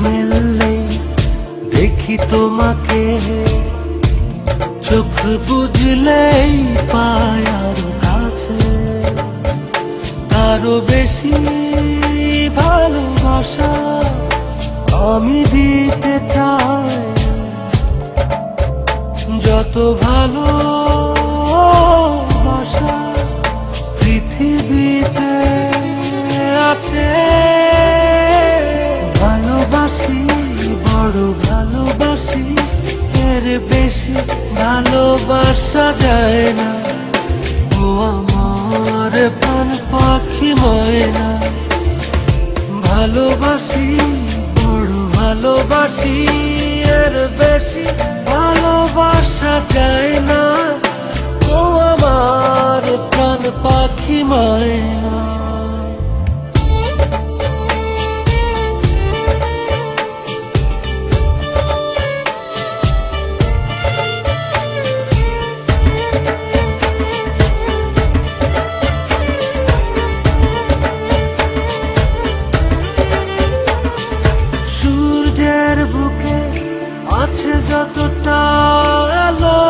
মেললেই দেখি তোমাকে, চোখ বুঝলেই পাই আরো কাছে, আরো বেশি ভালোবাসা আমি দিতে চাই। যত ভালোবাসা পৃথিবীতে আছে, ভালোবাসি বড় ভালোবাসি, এর বেশি ভালোবাসা যায় না। ও আমার প্রাণ পাখি ময়না, ভালোবাসি বড় ভালোবাসি, এর বেশি ভালোবাসা যায় না। ও আমার প্রাণ পাখি ময়না। সূর্যের বুকে আছে যতটা আলো,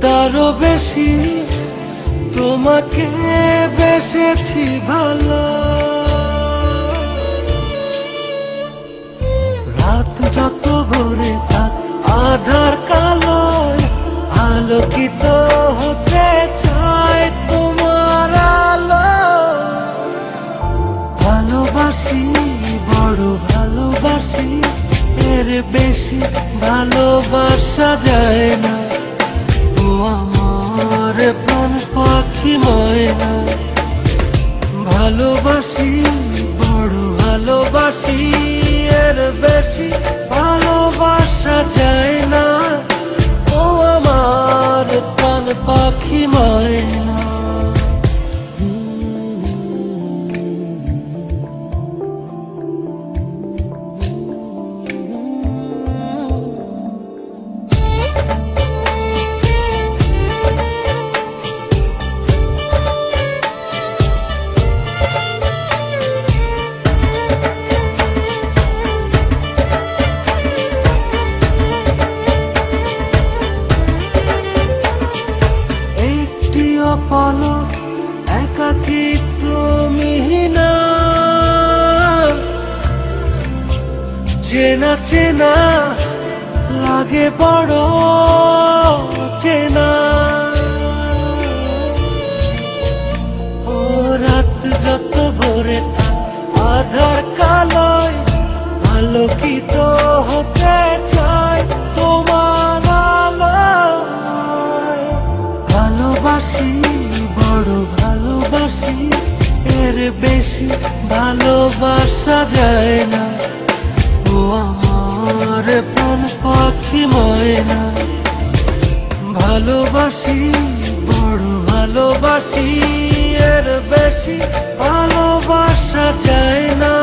তারও বেশি তোমাকে বেসেছি ভালো। রাত যত ভরে থাক আধার কালোয়, আলোকিত হতে চায় তোমার আলো। ভালোবাসি বড় ভালোবাসি, এর বেশি ভালোবাসা যায় না। ও আমার প্রাণ পাখি ময়না, ভালোবাসি বড় ভালোবাসি, এর বেশি ভালোবাসা যায় না। ও আমার প্রাণ পাখি ময়না। পলক একাকিত্ব মিহিনা, চেনা চেনা লাগে বড় চেনা। ও রাত যত ভরে আধার কালোয়, আলোকিত হতে চায় তোমার আলোয়। ভালোবাসি বড় ভালোবাসি, এর বেশি ভালোবাসা যায় না। ও আমার প্রাণ পাখি ময়না, ভালোবাসি বড় ভালোবাসি, এর বেশি ভালোবাসা যায় না।